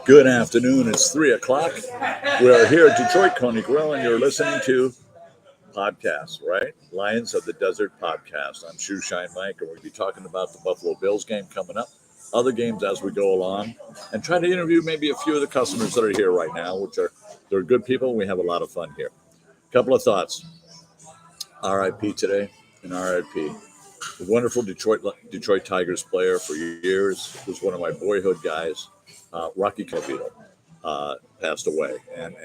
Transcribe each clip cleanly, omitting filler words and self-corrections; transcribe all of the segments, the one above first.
Good afternoon. It's 3 o'clock. We are here at Detroit Coney Grill, and you're listening to podcast, right? Lions of the Desert podcast. I'm Shoeshine Mike, and we'll be talking about the Buffalo Bills game coming up, other games as we go along, and try to interview maybe a few of the customers that are here right now, they're good people, and we have a lot of fun here. Couple of thoughts. RIP today, and RIP. A wonderful Detroit Tigers player for years. Was one of my boyhood guys. Rocky Colavito passed away, and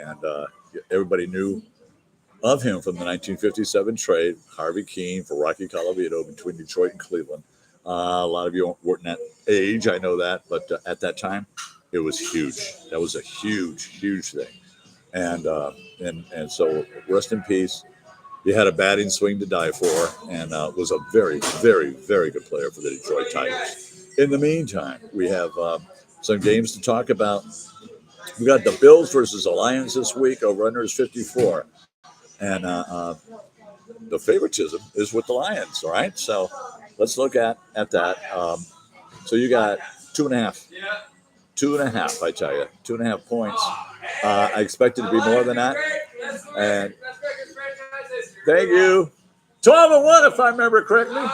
everybody knew of him from the 1957 trade, Harvey Keene for Rocky Colavito between Detroit and Cleveland. A lot of you weren't that age, I know that, but at that time, it was huge. That was a huge thing, and so rest in peace. He had a batting swing to die for, and was a very good player for the Detroit Tigers. In the meantime, we have some games to talk about. We got the Bills versus the Lions this week. Over-under is 54. And the favoritism is with the Lions, all right? So let's look at that. So you got 2.5. 2.5, I tell you. 2.5 points. I expected to be more than that. And thank you. 12-1, if I remember correctly.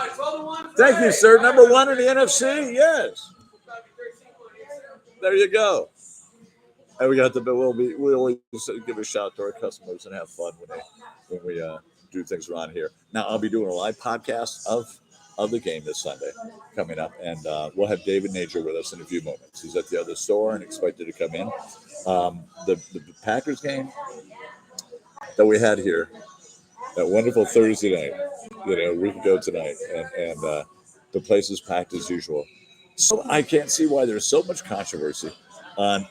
Thank you, sir. Number one in the NFC? Yes. There you go. And we got we always give a shout out to our customers and have fun when we do things around here. Now I'll be doing a live podcast of the game this Sunday coming up, and we'll have David Nager with us in a few moments. He's at the other store and expected to come in. The Packers game that we had here, that wonderful Thursday night, a week ago tonight, and the place is packed as usual. So I can't see why there's so much controversy on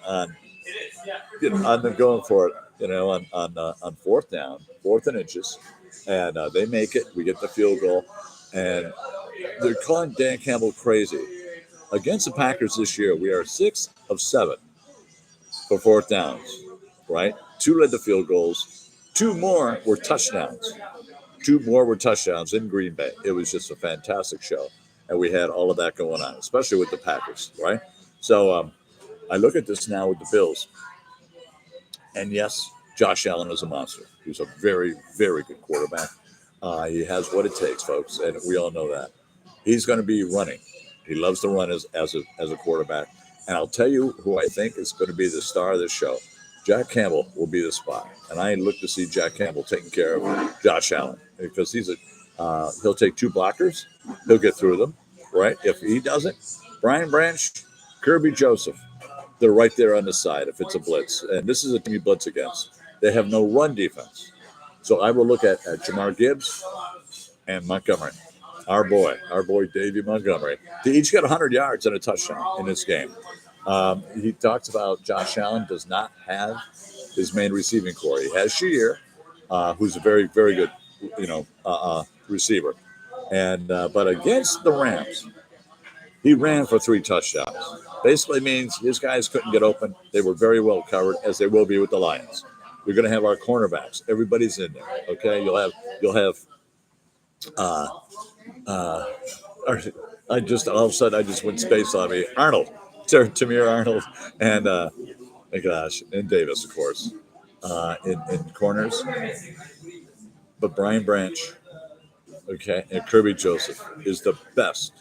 them going for it, on fourth down, 4th and inches, and they make it. We get the field goal, and they're calling Dan Campbell crazy. Against the Packers this year, we are 6 of 7 for 4th downs, right? 2 led to field goals. 2 more were touchdowns. 2 more were touchdowns in Green Bay. It was just a fantastic show, and we had all of that going on, especially with the Packers, right? So I look at this now with the Bills, and yes, Josh Allen is a monster. He's a very good quarterback. He has what it takes, folks, and we all know that. He's going to be running. He loves to run as a quarterback. And I'll tell you who I think is going to be the star of this show. Jack Campbell will be the spot, and I look to see Jack Campbell taking care of Josh Allen because he'll take 2 blockers, he'll get through them, right? If he doesn't, Brian Branch, Kirby Joseph, they're right there on the side if it's a blitz, and this is a team you blitz against. They have no run defense, so I will look at Jamar Gibbs and Montgomery, our boy Davey Montgomery. They each got 100 yards and a touchdown in this game. He talks about Josh Allen does not have his main receiving core. He has Shair, who's a very good, receiver. And but against the Rams, he ran for 3 touchdowns. Basically means his guys couldn't get open. They were very well covered, as they will be with the Lions. We're going to have our cornerbacks. Everybody's in there. Okay, you'll have. I just all of a sudden I just went space on me. Arnold. Tamir Arnold and and Davis, of course, in corners. But Brian Branch, okay, and Kirby Joseph is the best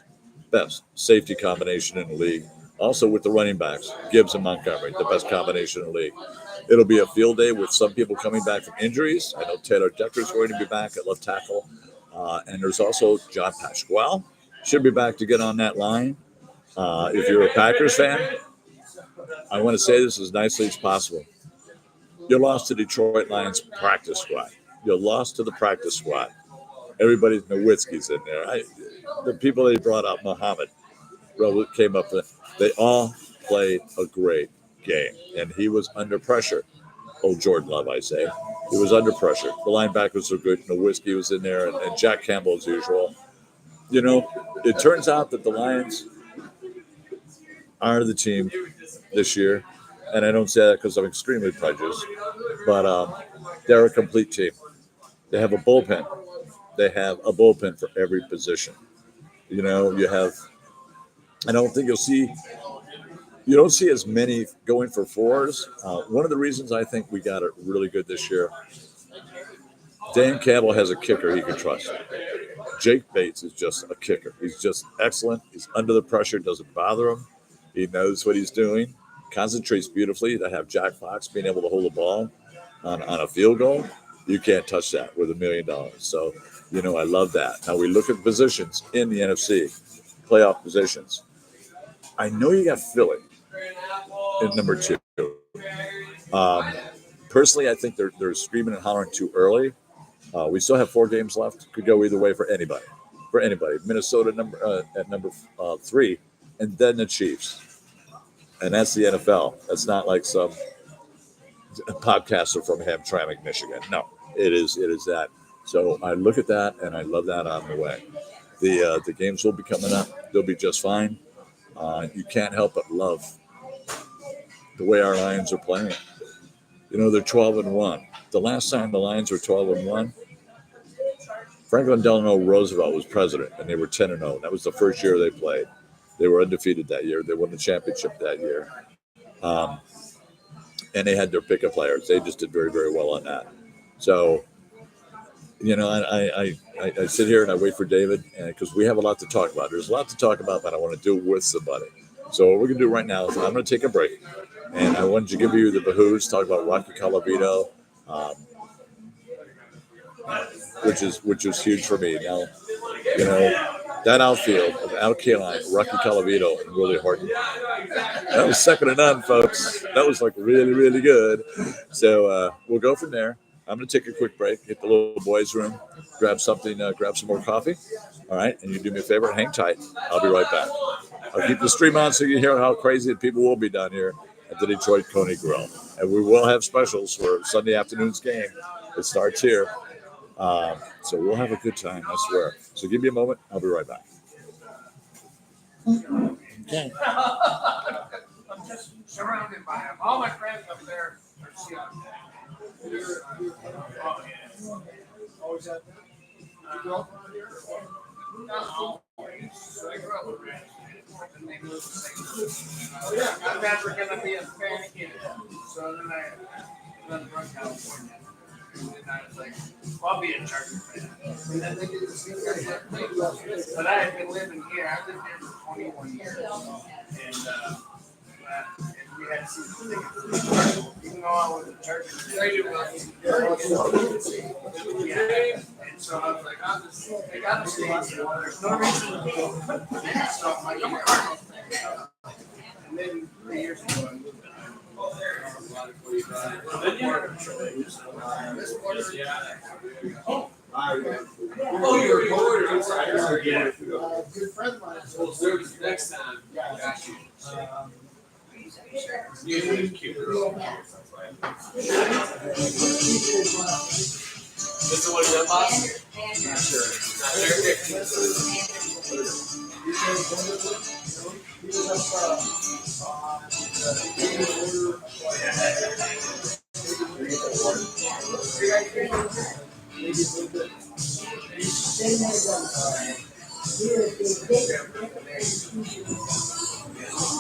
safety combination in the league. Also with the running backs, Gibbs and Montgomery, the best combination in the league. It'll be a field day with some people coming back from injuries. I know Taylor Decker's going to be back at left tackle. And there's also John Pasquale should be back to get on that line. If you're a Packers fan, I want to say this as nicely as possible. You lost to Detroit Lions practice squad. You lost to the practice squad. Everybody's Nowitzki's in there. The people they brought up, Muhammad, came up. They all played a great game, and he was under pressure. Oh, Jordan Love, I say. He was under pressure. The linebackers were good. Nowitzki was in there, and Jack Campbell as usual. It turns out that the Lions are the team this year, and I don't say that because I'm extremely prejudiced, but they're a complete team. They have a bullpen. They have a bullpen for every position. You have I don't think you don't see as many going for fours. One of the reasons I think we got it really good this year, Dan Campbell has a kicker he can trust. Jake Bates is just a kicker. He's just excellent. He's under the pressure, doesn't bother him. He knows what he's doing, concentrates beautifully. To have Jack Fox being able to hold the ball on a field goal, you can't touch that with $1 million. So, I love that. Now we look at positions in the NFC, playoff positions. I know you got Philly in number 2. Um, Personally, I think they're screaming and hollering too early. We still have 4 games left. Could go either way for anybody. For anybody. Minnesota at number 3, and then the Chiefs. And that's the NFL. That's not like some podcaster from Hamtramck, Michigan. No, it is that. So I look at that and I love that on the way. The games will be coming up. They'll be just fine. You can't help but love the way our Lions are playing. They're 12-1. The last time the Lions were 12-1, Franklin Delano Roosevelt was president, and they were 10-0. That was the first year they played. They were undefeated that year. They won the championship that year. And they had their pickup players. They just did very, very well on that. So, I sit here and I wait for David, because we have a lot to talk about. There's a lot to talk about, but I want to do it with somebody. So what we're going to do right now is I'm going to take a break. And I wanted to give you the Bahoots, talk about Rocky Colavito, which is huge for me. Now, that outfield of Al Kaline, Rocky Colavito, and Willie Horton. That was second to none, folks. That was like really, really good. So we'll go from there. I'm going to take a quick break, hit the little boys' room, grab something, grab some more coffee. All right, and you do me a favor, hang tight. I'll be right back. I'll keep the stream on so you can hear how crazy people will be down here at the Detroit Coney Grill. And we will have specials for Sunday afternoon's game. It starts here. So we'll have a good time, I swear. So give me a moment. I'll be right back. Okay. I'm just surrounded by them. All my friends up there are Seattle. Always had that? Did you grow up around here? No. I grew up around and they moved to St. Louis. I was never going to be a fan again. So then I went from California. And I was like, well, I'll be a Charger fan. And then they did the same guy. But I had been living here. I lived here for 21 years. And we had season tickets. Even though I was a Charger fan. Yeah. And so I was like, I got to stay. There's no reason to go. So I'm like, I'm a Cardinals fan. And then 3 years ago, I moved. Oh, you're a reporter. I'm sorry. Yeah. Good friend of mine. Well, service next time. Got you. You're cute girl. This is what it's about? Not sure.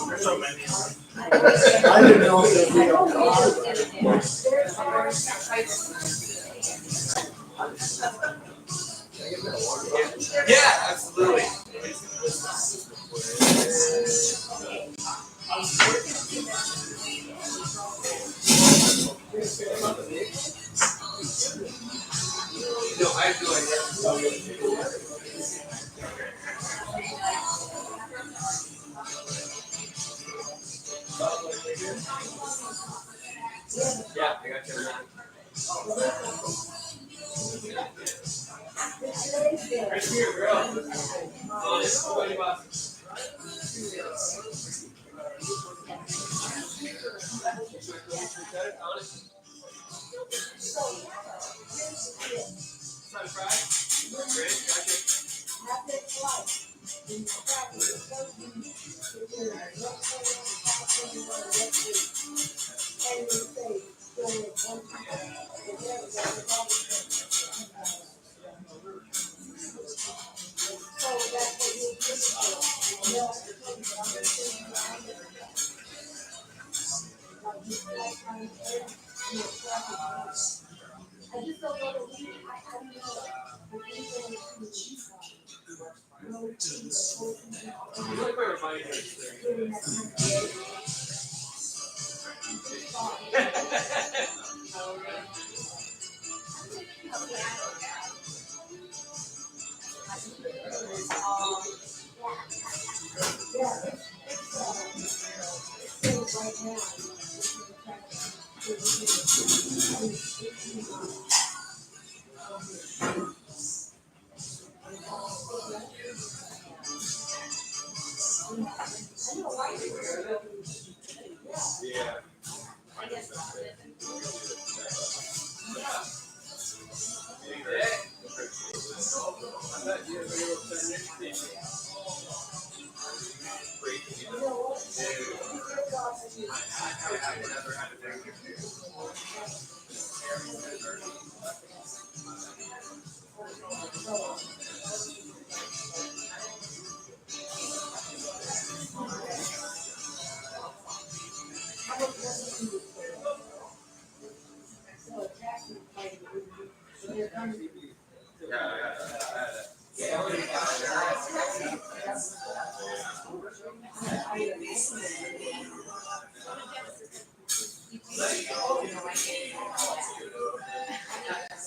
There's so many. I didn't know that we yeah, absolutely. No, I feel like yeah, I got you. Right here, girl. Oh, it's so funny about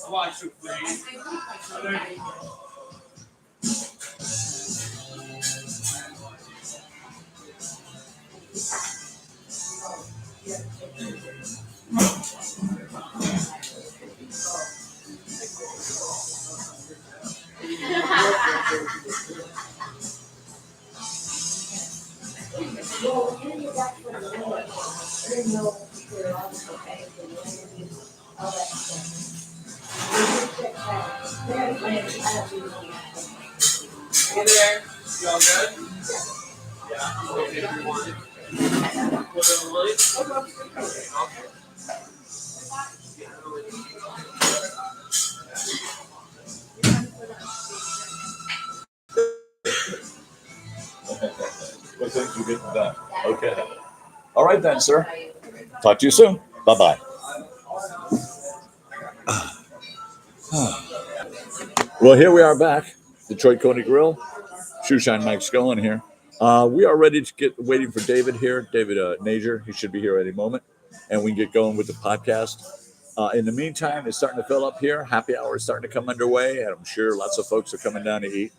Watch it, please. Hey there. You all good? Yeah. Okay, if you want it. Was it Lily? Okay. What things you getting done? Okay. All right then, sir. Talk to you soon. Bye-bye. Well, here we are back. Detroit Coney Grill. Shoeshine Mike Scullen here. We are ready to get waiting for David here. David Nager. He should be here any moment. And we can get going with the podcast. In the meantime, it's starting to fill up here. Happy hour is starting to come underway. And I'm sure lots of folks are coming down to eat.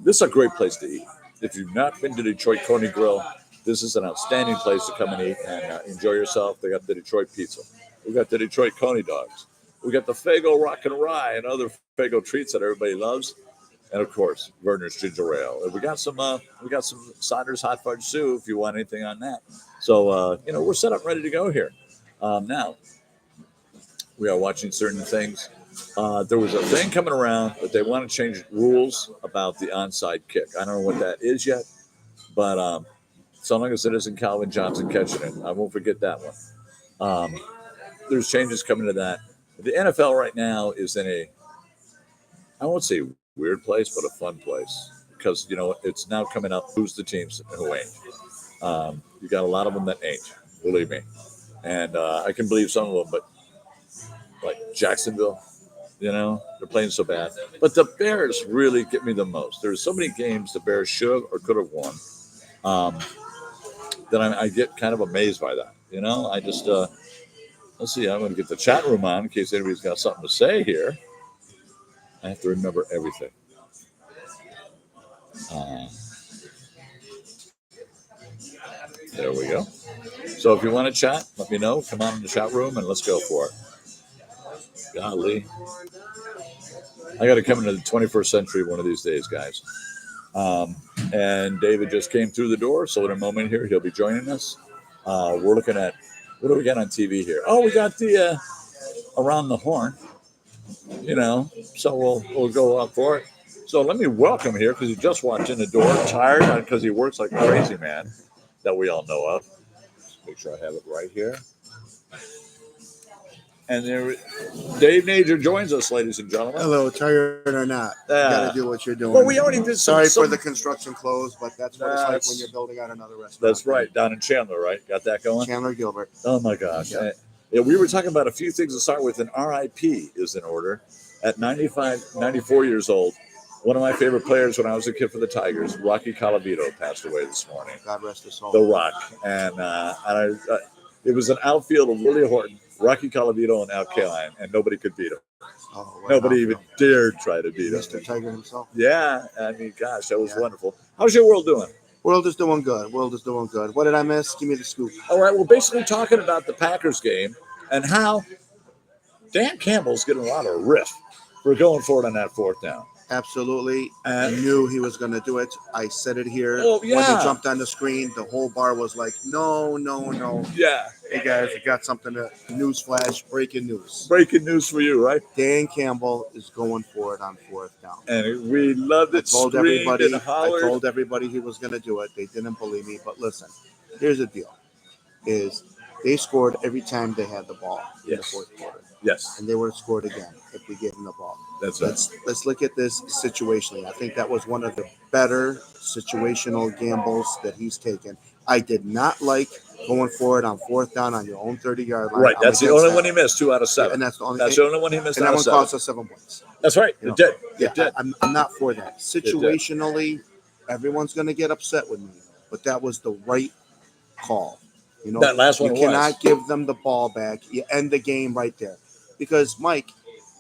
This is a great place to eat. If you've not been to Detroit Coney Grill, this is an outstanding place to come and eat and enjoy yourself. They got the Detroit pizza. We got the Detroit Coney dogs. We got the Faygo Rock and Rye and other Faygo treats that everybody loves. And of course, Werner's Ginger Ale. And we got some Siders Hot Fudge Stew if you want anything on that. So we're set up ready to go here. Now we are watching certain things. There was a thing coming around that they want to change rules about the onside kick. I don't know what that is yet, but so long as it isn't Calvin Johnson catching it, I won't forget that one. There's changes coming to that. The NFL right now is in a, I won't say weird place, but a fun place because, it's now coming up who's the teams and who ain't. You got a lot of them that ain't, believe me. And I can believe some of them, but like Jacksonville, they're playing so bad. But the Bears really get me the most. There's so many games the Bears should or could have won that I get kind of amazed by that. I just, let's see, I'm going to get the chat room on in case anybody's got something to say here. I have to remember everything. There we go. So if you want to chat, let me know. Come on in the chat room and let's go for it. Golly. I got to come into the 21st century one of these days, guys. And David just came through the door. So in a moment here, he'll be joining us. We're looking at, what do we got on TV here? Oh, we got the Around the Horn. So we'll go up for it. So let me welcome here because he just walked in the door, tired because he works like a crazy man that we all know of. Make sure I have it right here. And Dave Nager joins us, ladies and gentlemen. Hello, tired or not, you got to do what you're doing. Well, we already did Sorry for the construction close, but that's what it's like That's- when you're building out another restaurant. That's right, down in Chandler, right? Got that going? Chandler Gilbert. Oh my gosh. Yeah. Yeah, we were talking about a few things to start with, and RIP is in order. At 94 years old, one of my favorite players when I was a kid for the Tigers, Rocky Colavito, passed away this morning. God rest his soul. The Rock. And it was an outfield of Willie Horton, Rocky Colavito, and Al Kaline, and nobody could beat him. Oh, what Nobody an even outfield. dared try to beat him. Mr. Tiger himself. Yeah, I mean, gosh, that was Yeah. wonderful. How's your world doing? World is doing good. World is doing good. What did I miss? Give me the scoop. All right, we're basically talking about the Packers game and how Dan Campbell's getting a lot of riff for going for it on that fourth down. Absolutely. I And knew he was going to do it. I said it here. Oh, When yeah. he jumped on the screen, the whole bar was like, no. yeah, Hey, guys, you got something to news flash, breaking news. breaking news for you, right? Dan Campbell is going for it on fourth down. And we loved I it. told Screamed everybody. and I hollered. told everybody he was going to do it. They didn't believe me. But listen, here's the deal: is they scored every time they had the ball in the Yes. fourth quarter, Yes, and they would have scored again if we gave them the ball. that's right. Let's look at this situationally. I think that was one of the better situational gambles that he's taken. I did not like going for it on fourth down on your own 30-yard line. Right, I'm that's the against only that. one he missed, 2 out of Yeah, 7. and that's the only. That's the only one he missed and out that of one 7. cost us 7 points. That's right. You know, It did. Yeah, It did. I'm not for that. Situationally, everyone's going to get upset with me, but that was the right call. You know, That last one you was. cannot give them the ball back. You end the game right there. Because, Mike,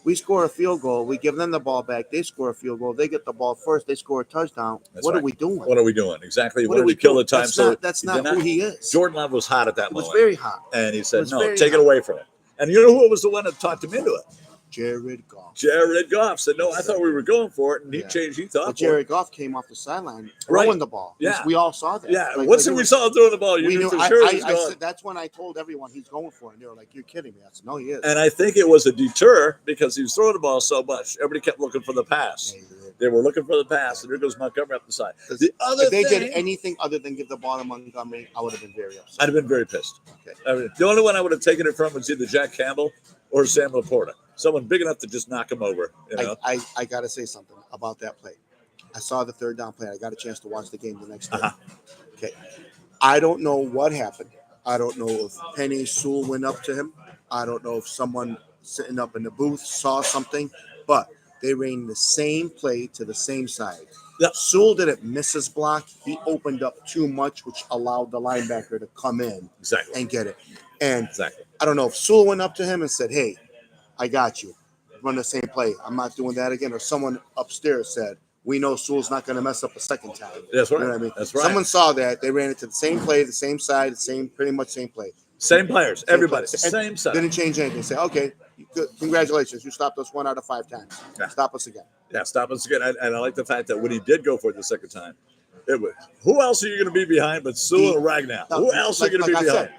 we score a field goal. We give them the ball back. They score a field goal. They get the ball first. They score a touchdown. That's What right. are we doing? What are we doing? Exactly. What What are did we we kill doing? the time? That's He not did who he is. Jordan Love was hot at that It was moment. very hot. And he It said, was no, very take it hot. away from him. And you know who was the one that talked him into it? Jared Goff. Jared Goff said, no, I thought we were going for it. And he Yeah. changed. He thought But for it. Jared Goff came off the sideline Right. throwing the ball. Yeah. We all saw that. Yeah. Like, Once like it we was- saw him throwing the ball, you we knew knew. for sure he was I going. said, that's when I told everyone he's going for it. And they were like, "You're kidding me." I said, "No, he is." And I think it was a deter because he was throwing the ball so much. Everybody kept looking for the pass. Yeah, he did. They were looking for the pass, and there goes Montgomery up the side. The other If they thing, did anything other than give the ball to Montgomery, I would have been very upset. I'd have been very pissed. Okay. I mean, the only one I would have taken it from was either Jack Campbell or Sam Laporta. Someone big enough to just knock him over. You know? I got to say something about that play. I saw the third down play. I got a chance to watch the game the next day. Uh-huh. Okay. I don't know what happened. I don't know if Penny Sewell went up to him. I don't know if someone sitting up in the booth saw something, but they ran the same play to the same side. Yep. Sewell didn't miss his block. He opened up too much, which allowed the linebacker to come in Exactly. and get it. And Exactly. I don't know if Sewell went up to him and said, "Hey, I got you. Run the same play. I'm not doing that again." Or someone upstairs said, "We know Sewell's not going to mess up a second time." That's right. You know what I mean? That's right. Someone saw that. They ran it to the same play, the same side, pretty much same play. Same players. Same Everybody. play. Same side. Didn't change anything. Say, "Okay, good. Congratulations. You stopped us 1 out of 5 times. Yeah. Stop us again." Yeah, stop us again. And I like the fact that when he did go for it the second time, it was who else are you going to be behind but Sewell and Ragnow? Who else are you going to be behind?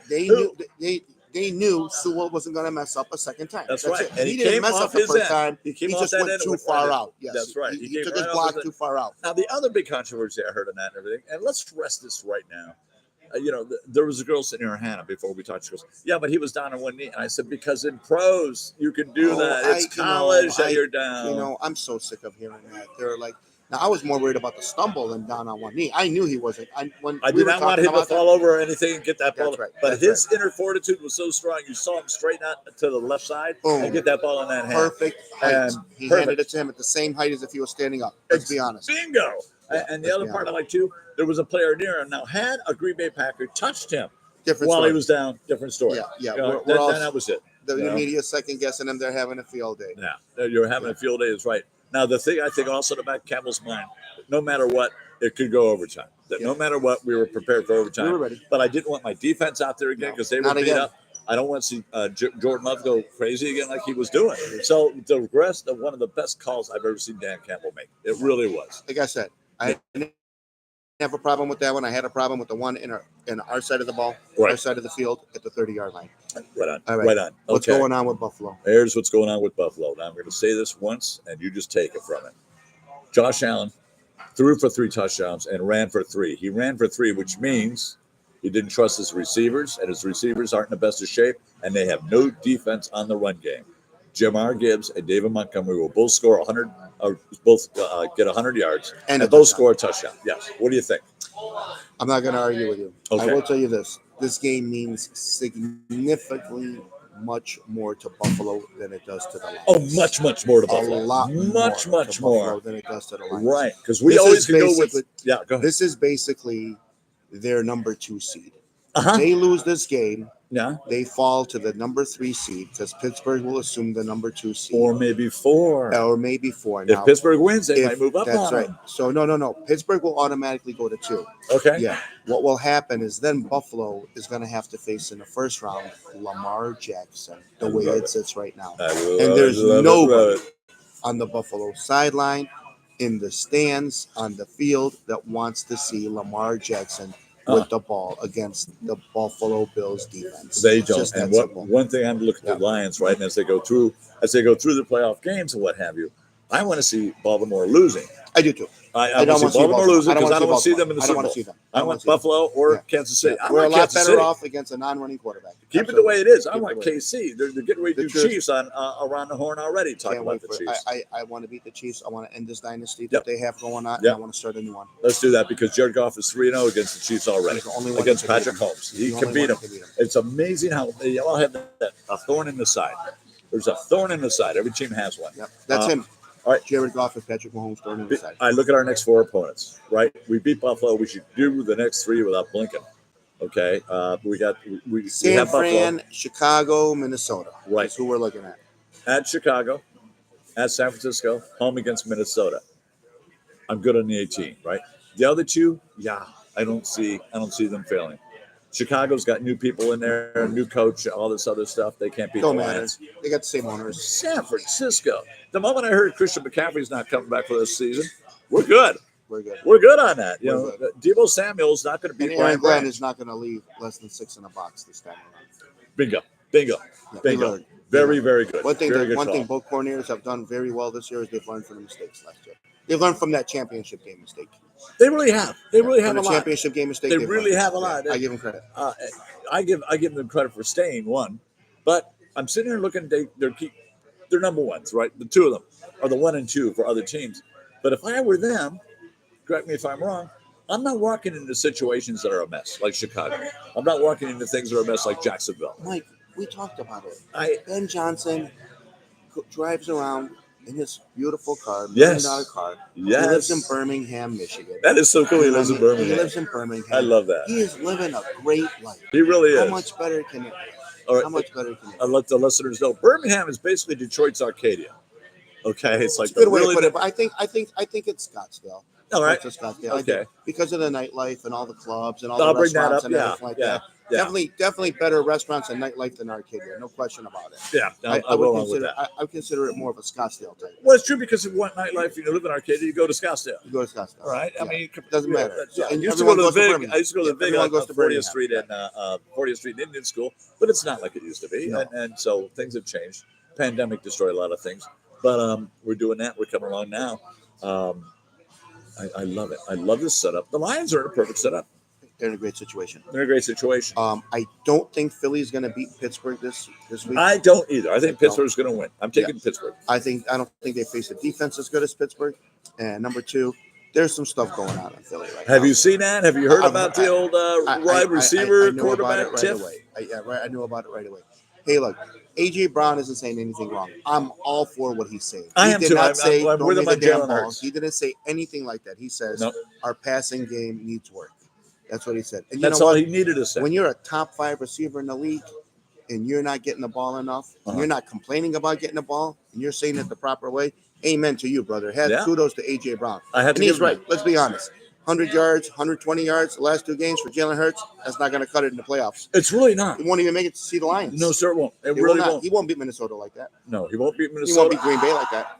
They knew Sewell wasn't going to mess up a second time. That's right. It. And He he didn't came mess off up the his first end. time. He He came off just that went end too with far right out. Yes, That's right. He came took right his off block his too end. far out. Now, the other big controversy I heard in that and everything, and let's stress this right now. There was a girl sitting here, Hannah, before we talked. She goes, "Yeah, but he was down on one knee." And I said, "Because in pros, you can do that. It's college that you're down." I'm so sick of hearing that. They're like, now I was more worried about the stumble than down on one knee. I knew he wasn't. I did not want him to fall over or anything and get that ball. That's right. But That's his inner fortitude was so strong. You saw him straighten out to the left side Boom. and get that ball in that hand. Perfect height. And He perfect. handed it to him at the same height as if he was standing up. Let's be honest. Bingo. Yeah, And the let's other be part I honest. like too, there was a player near him. Now, had a Green Bay Packer touched him Different while story. he was down, different story. Yeah, yeah. You know, We're all, then that was it. the you know? media second guessing them. They're having a field day. Yeah, you're having a field day is right. Now, the thing I think also in the back of Campbell's mind, no matter what, it could go overtime. That no matter what, we were prepared for overtime. We were ready. But I didn't want my defense out there again No, because they were not beat again. up. I don't want to see Jordan Love go crazy again like he was doing. So the rest of one of the best calls I've ever seen Dan Campbell make. It really was. Like I said, I didn't have a problem with that one. I had a problem with the one in our side of the ball, Right. our side of the field at the 30-yard line. Right on. All right. Right on. What's Okay. going on with Buffalo? Here's what's going on with Buffalo. Now I'm going to say this once, and you just take it from it. Josh Allen threw for 3 touchdowns and ran for 3. He ran for 3, which means He didn't trust his receivers, and his receivers aren't in the best of shape, and they have no defense on the run game. Jamar Gibbs and David Montgomery will both score 100, or both get 100 yards, And and a both touchdown. score a touchdown. Yes. What do you think? I'm not going to argue with you. Okay. I will tell you this. This game means significantly much more to Buffalo than it does to the Lions. Oh, much more to A Buffalo. lot much more to more. Buffalo than it does to the Lions. Right, because we This always is can go with. basically- Yeah, go ahead. This is basically their number 2 seed. Uh-huh. They lose this game, Yeah, they fall to the number 3 seed because Pittsburgh will assume the number 2 seed. or maybe 4. Or maybe 4. If Now, Pittsburgh wins, they if- might move up that's on right. them. So no. Pittsburgh will automatically go to 2. Okay. Yeah. What will happen is then Buffalo is going to have to face in the first round Lamar Jackson, the I way love it it. sits right now. I love And there's it, love it, nobody love it. on the Buffalo sideline, in the stands, on the field that wants to see Lamar Jackson with the ball against the Buffalo Bills defense. They It's don't. just And that what simple. one thing I'm looking at the Lions, right? And as they go through the playoff games and what have you, I want to see Baltimore losing. I do too. I I want don't to want see to see Baltimore Baltimore. losing because I don't want to see Baltimore. them in the I don't Super want Bowl. to see them. I want Buffalo or Yeah. Kansas City. I We're want a lot Kansas better City. off against a non-running quarterback. Keep it the Absolutely. way it is. I Keep it want the way it KC. They're getting ready to do The truth- Chiefs on around the horn already. Talking Can't about wait the for it. Chiefs. I want to beat the Chiefs. I want to end this dynasty Yep. that they have going on. Yep. And I want to start a new one. Let's do that because Jared Goff is 3-0 against the Chiefs already. He's the only one Against that can beat Patrick him. Holmes. He's He the can only beat one him. that can beat him. It's amazing how they all have a thorn in the side. There's a thorn in the side. Every team has one. Yep. That's him. all right. Jared Goff and Patrick Mahomes throwing in the side. I look at our next 4 opponents, right? We beat Buffalo. We should do the next 3 without blinking. Okay. We San have Buffalo Fran, Chicago, Minnesota. Right. That's who we're looking at. at Chicago, at San Francisco, home against Minnesota. I'm good on the 18, right? The other 2, I don't see them failing. Chicago's got new people in there, new coach, all this other stuff. They can't beat Don't the matter. Lions. They got the same owners. San Francisco. The moment I heard Christian McCaffrey's not coming back for this season, we're good. We're good. We're good on that. You We're know, Debo Samuel's not going to And beat Aaron Brian Glenn Branch. is not going to leave less than 6 in a box this time around. Bingo. Yeah, he Bingo. learned. Very, very good. One thing, Very good one call. thing both coordinators have done very well this year is they've learned from the mistakes last year. They've learned from that championship game mistake. They really have. They really have From a the lot. championship game mistake. They they've really learned. have a lot. I give them credit. I give them credit for staying one, but I'm sitting here looking. They're number ones, right? The 2 of them are the 1 and 2 for other teams. But if I were them, correct me if I'm wrong, I'm not walking into situations that are a mess like Chicago. I'm not walking into things that are a mess like Jacksonville. Mike, we talked about it. I Ben Johnson drives around in his beautiful car, Yes. $1 million car. yes, He lives in Birmingham, Michigan. that is so cool. He lives in He Birmingham. lives in Birmingham. I love that. He is living a great life. He really is. How much better can it be? All right, How much better can it be? I'll let the listeners know. Birmingham is basically Detroit's Arcadia. Okay, it's like It's a good the way really to put it, but I think it's Scottsdale. all right. It's Scottsdale. I do. Okay. Because of the nightlife and all the clubs and all I'll the bring that restaurants up. and Yeah, everything like yeah, that. yeah, Definitely better restaurants and nightlife than Arcadia. No question about it. yeah. I I'll would go along with consider that. I would consider it more of a Scottsdale type. Well, it's true because if you want nightlife and you live in Arcadia, you go to Scottsdale. You go to Scottsdale. All right. I Yeah. mean, Doesn't matter. Yeah. I And used to go everyone to the goes to Vig. Birmingham. I used to go to the Yeah, Vig everyone on goes to 40th Birmingham. Street and 40th Street Indian School, but it's not like it used to be. No. And so things have changed. Pandemic destroyed a lot of things, but we're doing that. We're coming along now. I love it. I love this setup. The Lions are in a perfect setup. They're in a great situation. They're in a great situation. I don't think Philly's going to beat Pittsburgh this week. I don't either. I think I don't. Pittsburgh's going to win. I'm taking Pittsburgh. I don't think they face a defense as good as Pittsburgh. And number 2, there's some stuff going on in Philly right now. Have you seen that? Have you heard I've- about the old wide receiver I knew about quarterback it right tiff? away. I knew about it right away. Hey, look, AJ Brown isn't saying anything wrong. I'm all for what he's saying. I He am did too. not I'm say with throw him me the on damn Jalen ball. Hurts. He didn't say anything like that. He says Nope. our passing game needs work. That's what he said. And you That's know all what? he needed to say. When you're a top 5 receiver in the league and you're not getting the ball enough, and you're not complaining about getting the ball, and you're saying it the proper way, amen to you, brother. Yeah. Kudos to AJ Brown. I had And to he's give him right. Let's be honest. 100 yards, 120 yards, the last 2 games for Jalen Hurts, that's not going to cut it in the playoffs. It's really not. He won't even make it to see the Lions. No, sir, it won't. It He really will not. won't. He won't beat Minnesota like that. No, he won't beat He Minnesota. won't beat Green Bay like that.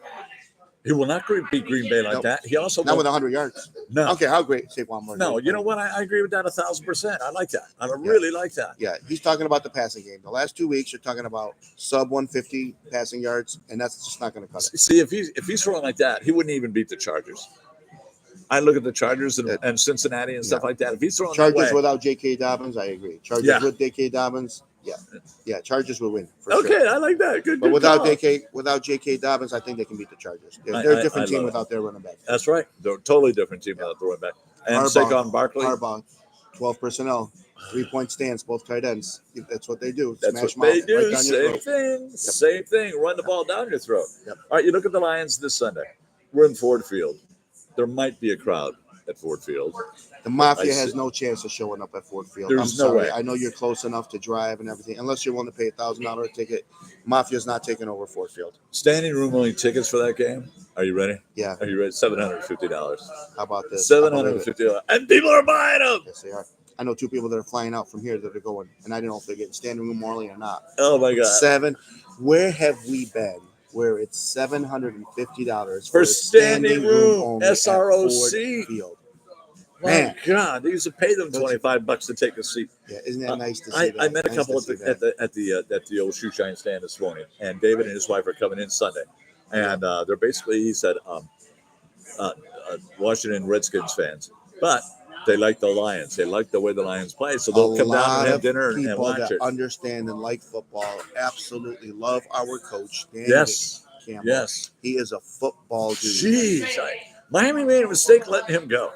He will not beat Green Bay like Nope. that. He also Not won't. with 100 yards. No, I don't care how great Saquon Barkley no. is. You know what? I agree with that 1,000%. I like that. I really like that. Yeah, he's talking about the passing game. The last 2 weeks, you're talking about sub 150 passing yards, and that's just not going to cut it. See, if he's throwing like that, he wouldn't even beat the Chargers. I look at the Chargers and Cincinnati and stuff like that. If he's throwing that Chargers way, without J.K. Dobbins, I agree. Chargers Yeah. with J.K. Dobbins, yeah, Chargers will win for okay, sure. I like that. Good. But good without call. J.K. Dobbins, I think they can beat the Chargers. They're I a different team love it. without their running back. That's right. They're a totally different team without the running back. And Saquon Barkley. Harbaugh, 12 personnel, 3-point stance, both tight ends. That's what they do. That's Smash what they mouth do. right down your Same throat. thing. Same thing. Run the ball down your throat. Yep. All right, you look at the Lions this Sunday. We're in Ford Field. There might be a crowd at Ford Field. The Mafia I has see. no chance of showing up at Ford Field. There's I'm no sorry. way. I know you're close enough to drive and everything. Unless you're willing to pay $1,000 ticket, Mafia's not taking over Ford Field. Standing room only tickets for that game. Are you ready? Yeah. Are you ready? $750. How about this? I believe it. $750. And people are buying them. Yes, they are. I know 2 people that are flying out from here that are going, and I don't know if they're getting standing room only or not. Oh my God. 7. Where have we been? Where it's $750 For a standing room, only at SROC. Ford Field. My Man. God, they used to pay them $25 to take a seat. Yeah, isn't that nice to see? I that? met a Nice couple to at see the old shoe shine stand this morning, and David and his wife are coming in Sunday, and they're basically, he said, Washington Redskins fans, but they like the Lions. They like the way the Lions play, so they'll come down and have dinner and people watch that it. understand and like football absolutely love our coach, Dan Yes, Campbell. yes. He is a football dude. Jeez, Miami made a mistake letting him go.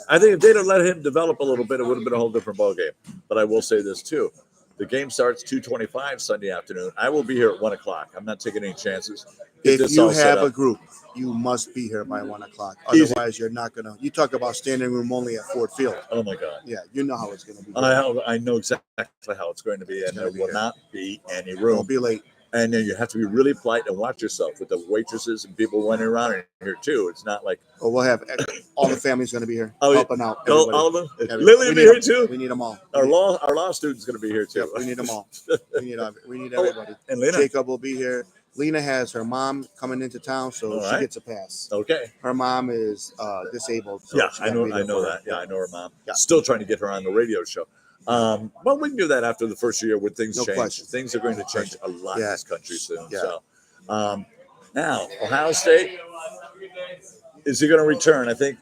I think if they'd have let him develop a little bit, it would have been a whole different ballgame. But I will say this too. The game starts 2:25 Sunday afternoon. I will be here at 1 o'clock. I'm not taking any chances. Get If this you all set have a up. group, you must be here by 1 o'clock. Easy. Otherwise, you're not gonna. You talk about standing room only at Ford Field. Oh my God. Yeah, you know how it's gonna be. I know exactly how it's going to be, and gonna there be will here. not be any Don't room. be late. And then you have to be really polite and watch yourself with the waitresses and people running around in here too. It's not like But we'll have all the family's gonna be here Oh, yeah. helping out. all, everybody. all of them. Everybody. Lily We will be need here them. too. We need them all. Our law student's going to be here too. Yep, we need them all. We need Oh, everybody. And Lena. Jacob will be here. Lena has her mom coming into town, so All she right. gets a pass. Okay. Her mom is disabled. So Yeah, she I gotta be know. I there know for her. that. Yeah, I know her mom. Yeah. Still trying to get her on the radio show. Well, we can do that after the first year when things No change. question. Things are going to change a lot in Yeah. this country soon. Yeah. So, now Ohio State, is he going to return? I think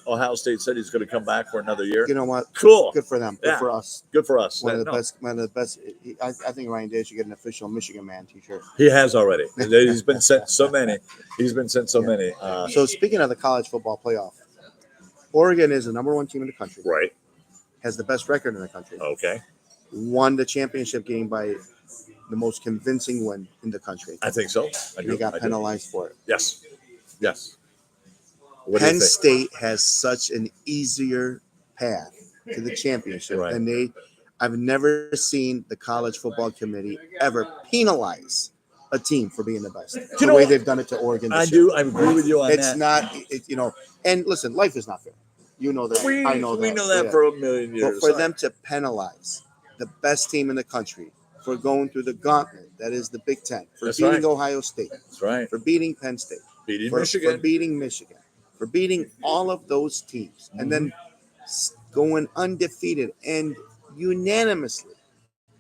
Ohio State said he's going to come back for another year. You know what? Cool. Good for them. Good Yeah. for us. Good for us. One of the No, best. One of the best. I think Ryan Day should get an official Michigan Man T-shirt. He has already. He's been sent so many. He's been sent so Yeah. many. So speaking of the college football playoff, Oregon is the number 1 team in the country. Right. Has the best record in the country. Okay. Won the championship game by the most convincing win in the country. I think so. I do. They got I do. penalized for it. Yes. Yes. What do you Penn think? State has such an easier path to the championship Right. than they. I've never seen the college football committee ever penalize a team for being the best. The know way what? they've done it to Oregon. I This year. do. I agree with you on It's that. not. And listen, life is not fair. You know that. We I know that. We know that Yeah. for a million But years. for them to penalize the best team in the country for going through the gauntlet, that is the Big Ten, for That's beating right. Ohio State, That's right. for beating Penn State, Beating for Michigan. beating Michigan, for beating all of those teams, and then going undefeated and unanimously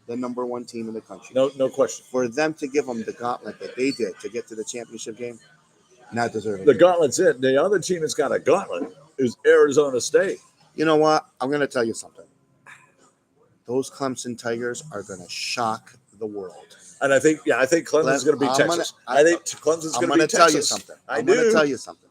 the number 1 team in the country. No question. For them to give them the gauntlet that they did to get to the championship game, not deserving. The gauntlet's it. The other team that's got a gauntlet is Arizona State. You know what? I'm going to tell you something. Those Clemson Tigers are going to shock the world. And I think Clemson's going to beat I'm Texas. gonna- I think Clemson's I'm going to going beat to tell you Texas. something. I I'm going to do. tell you something.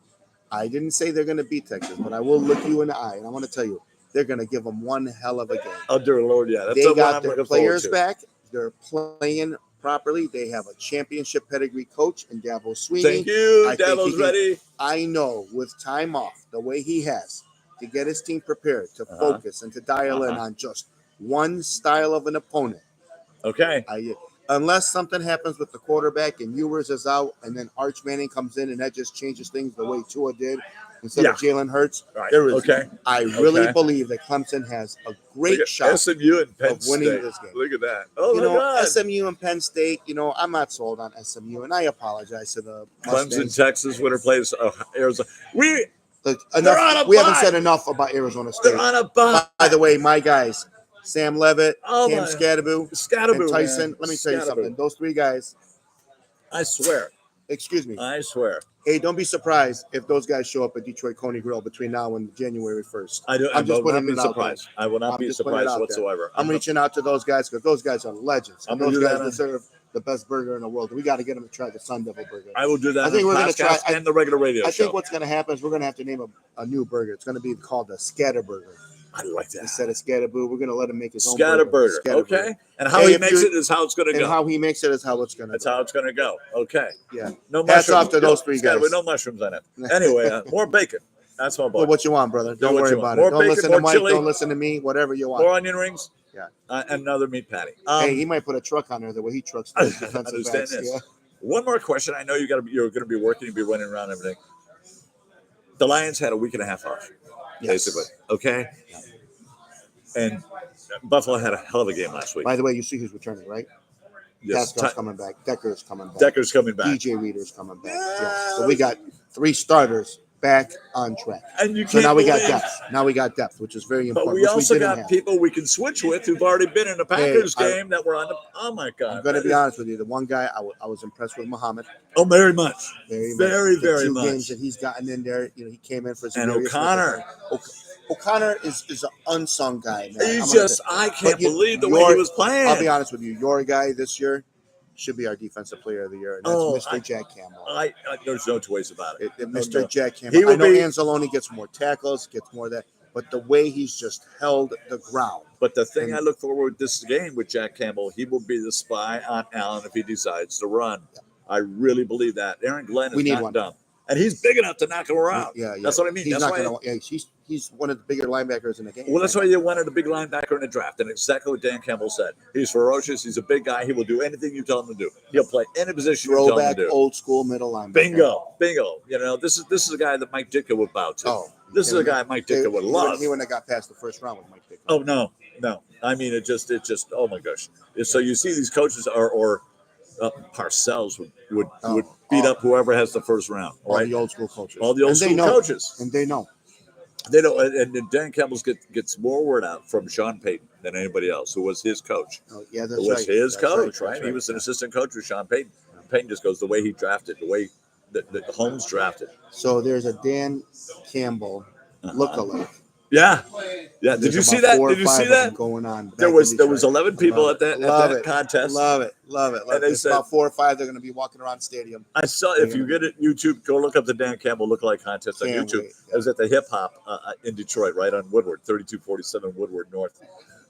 I didn't say they're going to beat Texas, but I will look you in the eye, and I want to tell you, they're going to give them one hell of a game. Oh, dear Lord, yeah. That's They what got I'm their looking forward players to. back. They're playing properly. They have a championship pedigree coach in Dabo Sweeney. Thank you. I think he Dabo's can- ready. I know with time off, the way he has to get his team prepared, to Uh-huh. focus and to dial in Uh-huh. on just one style of an opponent. Okay. Unless something happens with the quarterback and Ewers is out, and then Arch Manning comes in, and that just changes things the way Tua did instead of Jalen Hurts. Right. There is, Okay. I really Okay. believe that Clemson has a Look great at shot. SMU and Penn of winning State. this game. Look at that. Oh, You my know, God. SMU and Penn State, I'm not sold on SMU, and I apologize to the Clemson, Mustangs. Texas, winner plays Arizona. Look, They're on a we haven't bye. said enough about Arizona State. They're on a bye. By the way, my guys, Sam Levitt, Oh, Cam my. Scadaboo, Scatterboo, and Tyson. man. Let me tell you Scatterboo. something. Those 3 guys, I swear. Excuse me. I swear. Hey, don't be surprised if those guys show up at Detroit Coney Grill between now and January 1st. I I'm just will not putting be it out there. surprised. I will not I'm be just putting it surprised out there. whatsoever. I'm reaching out to those guys because those guys are legends. I'm And gonna those do guys that. deserve the best burger in the world. We got to get them to try the Sun Devil burger. I will do that. I think on we're the gonna podcast try- and the regular radio I show. think what's going to happen is we're going to have to name a new burger. It's going to be called the Scatter Burger. I like that. Instead of Scatterboo, we're going to let him make his own Scatter burger. Scatter Okay. burger. And how Hey, he if makes you- it is how it's going to And go. how he makes it is how it's going to That's go. how it's going to go. Okay. Yeah. No Hats mushrooms. off to those three It's gotta be guys. no mushrooms on it. Anyway, more bacon. That's my boy. Well, what you want, brother? Don't what worry you want. about More it. Don't bacon, listen to more Mike. chili. Don't listen to me. Whatever you want. More onion rings. Yeah. And another meat patty. Hey, he might put a truck on there the way he trucks I those defensive understand backs. this. Yeah. One more question. I know you're going to be working, you'll be running around and everything. The Lions had a week and a half off, Yes. basically. Okay. And Buffalo had a hell of a game last week. By the way, you see who's returning, right? Yes. Pascal's coming back. Decker's coming back. Decker's coming back. DJ Reader's coming back. Yeah. So we got 3 starters back on track. And you So can't now we got believe- depth. Now we got depth, which is very But important. we which also didn't got have. people we can switch with who've already been in the Packers I- game that were on the. Oh my God! I'm going to be honest with you. The one guy I was impressed with, Muhammad. Oh, very much. Very, Very, The very 2 much. games that he's gotten in there, he came in for And Za'Darius O'Connor. Smith. O'Connor is an unsung guy, man. He's I'm gonna just. say- I can't But you- believe the way your- he was playing. I'll be honest with you. Your guy this year should be our defensive player of the year, and that's Oh, Mr. I- Jack Campbell. There's no two ways about it. Mr. no. Jack He Campbell. will I know be- Anzalone gets more tackles, gets more of that, but the way he's just held the ground. But the thing And- I look forward to this game with Jack Campbell, he will be the spy on Allen if he decides to run. I really believe that. Aaron Glenn is We need not one. dumb, and he's big enough to knock him around. Yeah, That's what I mean. He's That's not why. gonna. Yeah, he's one of the bigger linebackers in the game. Well, that's why you wanted a big linebacker in the draft, and exactly what Dan Campbell said. He's ferocious. He's a big guy. He will do anything you tell him to do. He'll play any position you tell him Throwback, to do. old school middle linebacker. Bingo. You know, this is a guy that Mike Ditka would bow to. Oh, This is a guy Mike Ditka would love. He wouldn't have got past the first round with Mike Ditka. Oh no. I mean, it just. Oh my gosh. So you see these coaches or Parcells would beat up whoever has the first round. all Right. the old school coaches. All the old And they school know. coaches. And they know. They don't. And Dan Campbell gets more word out from Sean Payton than anybody else, who was his coach. Oh, yeah, that's It was right. his That's coach, that's right? He was an assistant coach with Sean Payton. Payton just goes the way he drafted, the way that Holmes drafted. So there's a Dan Campbell lookalike. Yeah. Did There's you see about that? 4 or Did you 5 see of them that? going on? There back was in there was Detroit. 11 people Love at it. Love that it. contest. Love it. And they There's said- about 4 or 5 that are going to be walking around the stadium. I saw if you get it YouTube, go look up the Dan Campbell lookalike contest on Can't YouTube. wait. It was at the Hip Hop in Detroit, right on Woodward, 3247 Woodward North.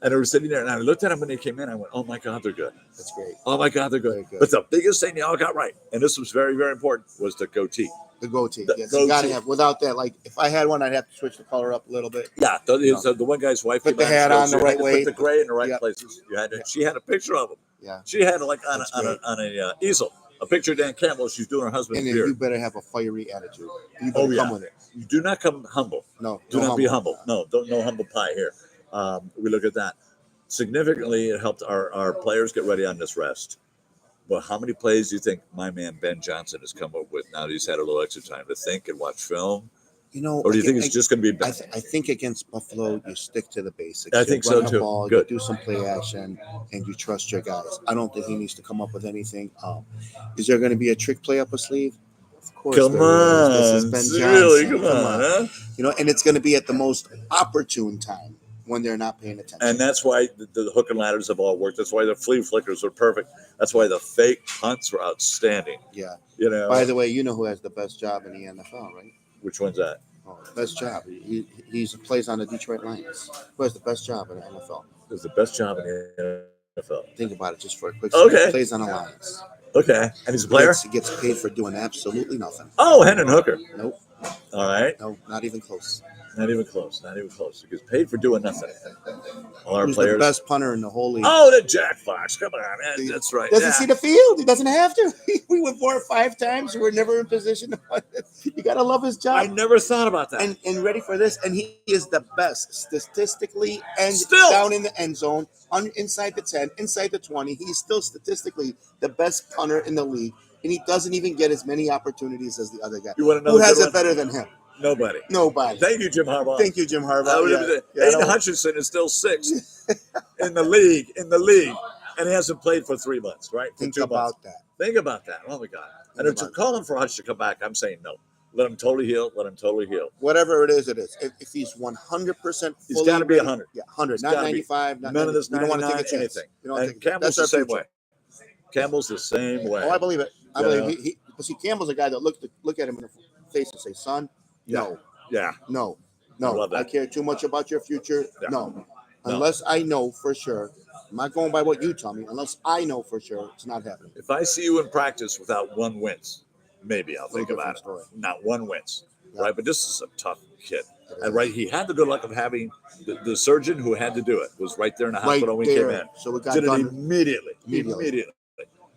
And they were sitting there, and I looked at them when they came in. I went, "Oh my God, they're good! That's great. Oh my God, they're good!" Very good. But the biggest thing they all got right, and this was very, very important, was the goatee. The goatee. The Yes, you got to goatee. have. Without that, like if I had one, I'd have to switch the color up a little bit. Yeah, the one guy's wife Put came the hat and on she the had right to way. put the gray in the right Yep. places. She had a picture of him. Yeah. She had like on That's a easel a picture of Dan Campbell. She's doing her husband's And then beard. you better have a fiery attitude. You Oh, better yeah. come with it. You do not come humble. No. Do no not be humble. No, no humble pie here. We look at that. Significantly, it helped our players get ready on this rest. But how many plays do you think my man Ben Johnson has come up with now that he's had a little extra time to think and watch film? You know, Or do you think it's I- just going to be I, I think against Buffalo, you stick to the basics. I You think run so, the too. Ball, Good. You do some play action, and you trust your guys. I don't think he needs to come up with anything. Is there going to be a trick play up a sleeve? Of course. Come there on, is. This is Ben really? Johnson. Come on, huh? You know, and it's going to be at the most opportune time when they're not paying attention. And that's why the hook and ladders have all worked. That's why the flea flickers are perfect. That's why the fake punts were outstanding. Yeah. You know, By the way, you know who has the best job in the NFL, right? which one's that? Oh, best job. He plays on the Detroit Lions. Who has the best job in the NFL? It's the best job in the NFL. Think about it just for a quick Okay. second. He plays on the Lions. Okay, and he's a player. He gets paid for doing absolutely nothing. Oh, Hendon Hooker. Nope. All right, No, not even close. not even close. Not even close. He gets paid for doing nothing. All our Who's the players. best punter in the whole league? Oh, the Jack Fox. Come on, man. That's right. Doesn't Yeah. see the field. He doesn't have to. We went 4 or 5 times. We're never in position. You got to love his I job. never thought about that. And ready for this. And he is the best statistically and Still. down in the end zone, inside the 10, inside the 20. He's still statistically the best punter in the league. And he doesn't even get as many opportunities as the other guy. You want to know Who a has good it one? better than him? Nobody. Nobody. Thank you, Jim Harbaugh. Thank you, Jim Harbaugh. I would Yeah. have been, Yeah, Aiden no. Hutchinson is still 6th in the league, and he hasn't played for 3 months, right? For Think 2 months. about that. Think about that. Oh my God. And if you're calling for Hutch to come back, I'm saying no. Let him totally heal. Let him totally heal. Whatever it is, it is. If he's 100%, He's got to be 100. Yeah, 100, He's not gotta be. 95. Not None of this we don't want to take a 99, chance. anything. We don't And take a chance. Campbell's That's the our same future. way. Campbell's the same way. Oh, I believe it. I You believe he. But see, Campbell's a guy that look at him in the face and say, "Son, no, Yeah. no, I love that. I care too much about your future. Yeah. No, unless I know for sure. I'm not going by what you tell me. Unless I know for sure, it's not happening." If I see you in practice without one wins, maybe I'll think Little about it. different story. Not one wins, Yeah. right? But this is a tough kid. It And is. right, he had the good luck of having the surgeon who had to do it was right there in the hospital when we came in. So we got Did it done. immediately.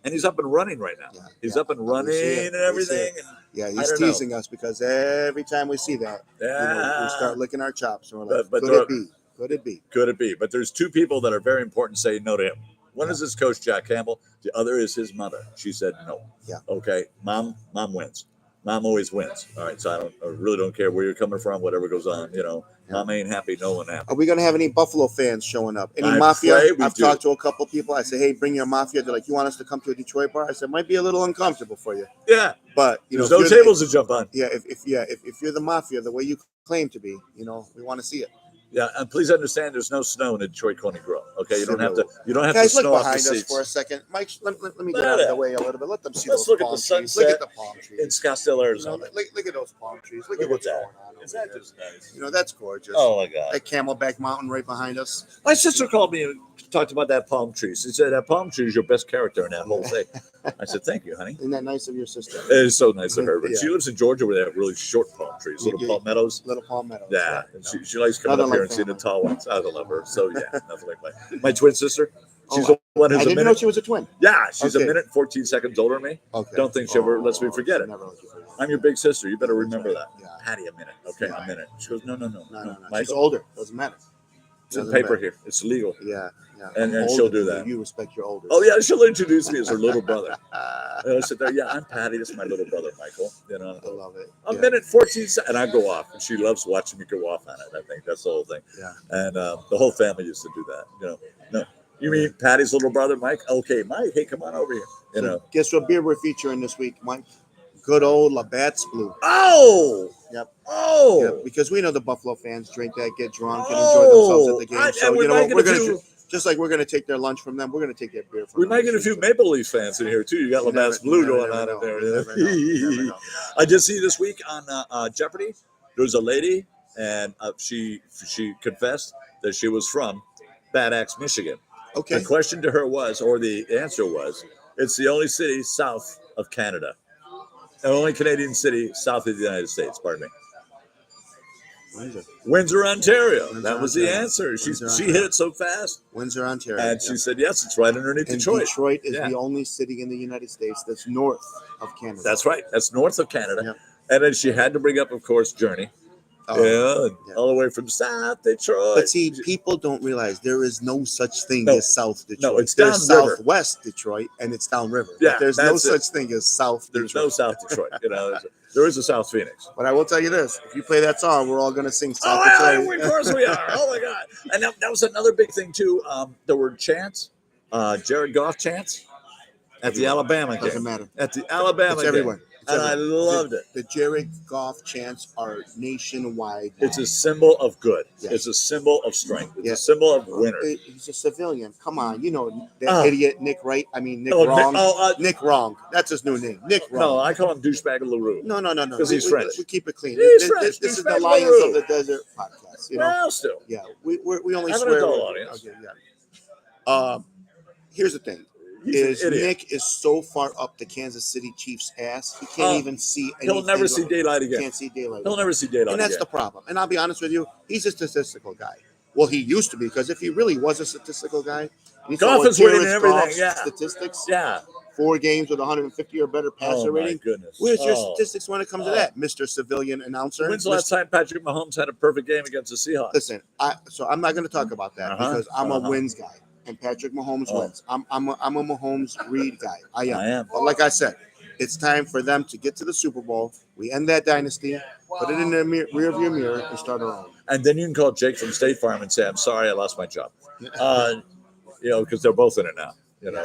And he's up and running right now. Yeah, He's yeah. up and We running see it. and We see everything. it. Yeah, I he's don't know. teasing us because every time we see that, we start licking our chops and we're like, But could there- it be? Could it be? Could it be? But there's two people that are very important saying no to him. One is his coach, Jack Campbell. The other is his mother. She said no. Yeah. Okay. Mom wins. Mom always wins. All right. So I really don't care where you're coming from, whatever goes on. You know, Yeah. Mom ain't happy, no one happy. Are we going to have any Buffalo fans showing up? Any I Mafia? pray we I've do. talked to a couple people. I say, hey, bring your Mafia. They're like, you want us to come to a Detroit bar? I said, might be a little uncomfortable for you. Yeah. But, There's if no you're the- tables to jump on. Yeah, if you're the Mafia, the way you claim to be, we want to see it. Yeah. And please understand there's no snow in the Detroit Coney Grove. Okay. You don't have to Guys, to look snow off the behind us seats. for a second. Mike, let me get Look out at of the that. way a little bit. Let them see Let's those look at palm the trees. Look sunset at the palm trees. in Scottsdale, Arizona. Look at those palm trees. Look Look at what's at that. going on. Is over that there. just nice? That's gorgeous. Oh my God. That Camelback Mountain right behind us. My sister called me and talked about that palm tree. She said that palm tree is your best character in that whole thing. I said, thank you, honey. Isn't that nice of your sister? It is so nice of her. But Yeah. she lives in Georgia where they have really short palm trees, little Yeah. palmettos. Little palmettos. Yeah, and she likes coming Nothing up here like and seeing the family. tall ones. I love her. So yeah, nothing like my twin sister. She's Oh, the one I who's a didn't know minute. she was a twin. Yeah, she's Okay. a minute and 14 seconds older than me. Okay. Don't think she ever lets me forget it. Never let you forget. I'm your big sister. You better remember that. Yeah. Patty, a minute. Okay, a minute. She goes, no. No. She's Michael, older. Doesn't matter. it's in Doesn't paper matter. here. It's legal. Yeah. And I'm she'll older do than that. You respect your older. Oh yeah, she'll introduce me as her little brother. I And I sit there, yeah, I'm Patty. This is my little brother, Michael. love it. A Yeah. minute 14 seconds, and I go off, and she loves watching me go off on it. I think that's the whole thing. Yeah. And the whole family used to do that. No, you mean Patty's little brother, Mike? Okay, Mike, hey, come on over here. So guess what beer we're featuring this week, Mike? Good old Labatt's Blue. Oh, Yep. oh, Yeah, because we know the Buffalo fans drink that, get drunk, and enjoy themselves at the game. So and we you know might what? get We're a gonna few. just like we're gonna take their lunch from them. We're gonna take their beer from We them. might get a few Maple Leafs fans in here too. You got You Labatt's never- Blue you going never on know. in there. You never know. You never know. I did see this week on Jeopardy. There's a lady, and she confessed that she was from Bad Axe, Michigan. Okay. The question to her was, or the answer was, it's the only city south of Canada, the only Canadian city south of the United States. Pardon me. Windsor, Ontario. Windsor, That was the Ontario. answer. Windsor, She Ontario. hit it so fast, Windsor, Ontario. and she Yeah. said, yes, it's right underneath And Detroit. Detroit is Yeah. the only city in the United States that's north of Canada. That's right. That's north of Canada. Yep. And then she had to bring up, of course, Journey. Oh, and yeah. all the way from South Detroit. But see, people don't realize there is no such thing No. as South Detroit. No, it's There's downriver. Southwest Detroit and it's downriver. Yeah, But there's no that's it. such thing as South There's Detroit. no South Detroit. There is a South Phoenix. But I will tell you this: if you play that song, we're all going to sing South Oh, yeah, Detroit. of course we are. Oh my God! And that was another big thing too. There were chants, Jared Goff chants at the Alabama Doesn't game. matter. At the Alabama It's game, everywhere. It's and I everywhere. loved it. The Jared Goff chants are nationwide. It's a symbol of good. Yeah. It's a symbol of strength. It's Yeah. a symbol of winner. He's a civilian. Come on, you know that Oh. idiot Nick Wright. I mean Nick Oh, Wrong. Nick- Nick Wrong. That's his new name. Nick Wrong. No, I call him douchebag LaRue. No. 'Cause he's French. We keep it clean. He's This, French. this is Douchebag the Lions LaRue. of the Desert podcast. You know. Well, still. Yeah. We only Have an swear. adult audience. Okay, yeah. Here's the thing: He's an idiot. Nick is so far up the Kansas City Chiefs' ass, he can't Oh, even see. He'll never see anything. daylight again. Can't see daylight. He'll never see daylight And that's again. the problem. And I'll be honest with you, he's a statistical guy. Well, he used to be, because if he really was a statistical guy, you saw Goff what is winning Jared everything, Goff's yeah. Statistics, Yeah. 4 games with 150 or better passer Oh my rating. goodness. Where's your Oh. statistics when it comes to Oh. that, Mr. Civilian Announcer? When's the last time Patrick Mahomes had a perfect game against the Seahawks? Listen, so I'm not going to talk about that because I'm a wins guy, and Patrick Mahomes Oh. wins. I'm a Mahomes Reed guy. I am. I am. But like I said, it's time for them to get to the Super Bowl. We end that dynasty, put it in the rearview mirror, and start our own. And then you can call Jake from State Farm and say, I'm sorry, I lost my job. Because they're both in it now.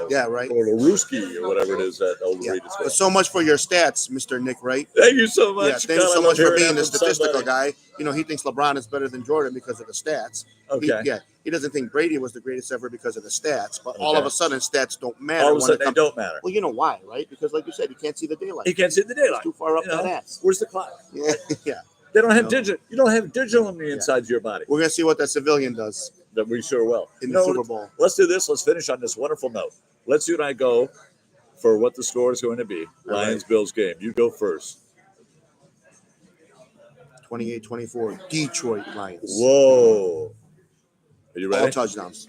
Yeah, right. or Laruski or whatever it is that old Yeah. Reed is But called. so much for your stats, Mr. Nick Wright. Thank you so much. Yeah, thank you God, I so love much for hearing being that the from statistical somebody. guy. He thinks LeBron is better than Jordan because of the stats. Okay. He doesn't think Brady was the greatest ever because of the stats. But all Okay. of a sudden, stats don't matter. All of a when sudden, it they comes. don't matter. Well, you know why, right? Because, like you said, you can't see the daylight. He can't see the It's daylight. too far up You know? that ass. Where's the clock? Yeah, yeah. They don't have No. digital. You don't have digital on the inside of your body. We're gonna see what that civilian does That we sure will. in You the know, Super Bowl. Let's do this. Let's finish on this wonderful note. Let's you and I go for what the score is going to be. All right. Lions-Bills game. You go first. 28-24, Detroit Lions. Whoa. Are you All ready? touchdowns.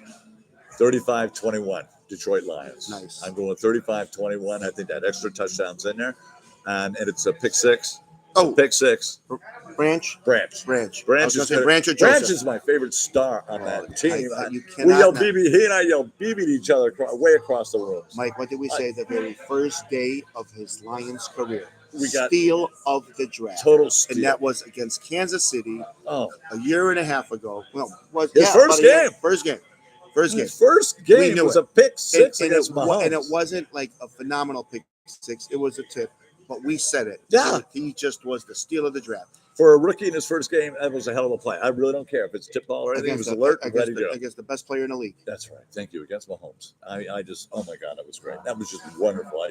35-21, Detroit Lions. Nice. I'm going 35-21. I think that extra touchdown's in there. And it's a pick six. Oh, Pick six. Branch. Branch. Branch. I Branch was gonna is say good. Branch or Branch Joseph. is my favorite star on that team. You We cannot. yell not- BB. He and I yell BB to each other way across the rooms. Mike, what did we say the very first day of his Lions career? We got Steal of the draft. total steal. And that was against Kansas City oh, a year and a half ago. Well, His first about a year. game. First game. First game. his first game knew was it. a pick six And against Mahomes. it wasn't like a phenomenal pick six. It was a tip, but we said it. Yeah. He just was the steal of the draft. For a rookie in his first game, that was a hell of a play. I really don't care if it's tip ball or anything. He was alert and ready to go. Against the best player in the league. That's right. Thank you. Against Mahomes. I just, oh my God, that was great. That was just wonderful.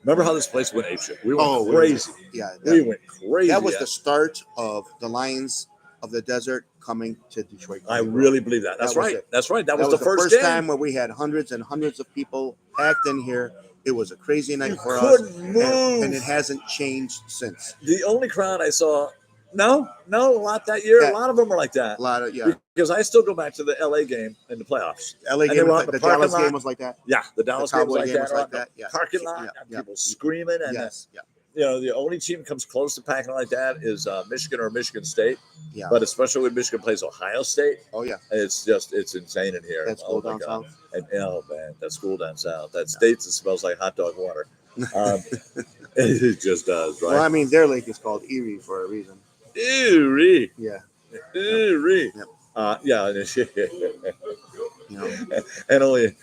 Remember how this place went apeshit? We went crazy. Yeah. We went crazy. That was the start of the Lions of the Desert coming to Detroit. I really believe that. That's That was right. it. That's right. That was the first game. time where we had hundreds and hundreds of people packed in here. It was a crazy night You for us. couldn't move. And it hasn't changed since. The only crowd I saw, no, a lot that year. Yeah. A lot of them were like that. A lot of, yeah. Because I still go back to the LA game in the playoffs. LA And they game, were out in the the parking Dallas lot. game was like that. Yeah, the Dallas game Cowboy was game was like like that, that. yeah. Parking lot, Yeah, and yeah. people screaming, and Yes. Yeah. the only team comes close to packing like that is Michigan or Michigan State. Yeah. But especially when Michigan plays Ohio State, Oh, yeah. it's insane in here. That's cool my down God. south. And oh man, that school down south, that states it smells like hot dog water. It just does, right? Well, I mean, their lake is called Erie for a reason. Erie. Yeah. Erie. Yep. Yeah, You know. and only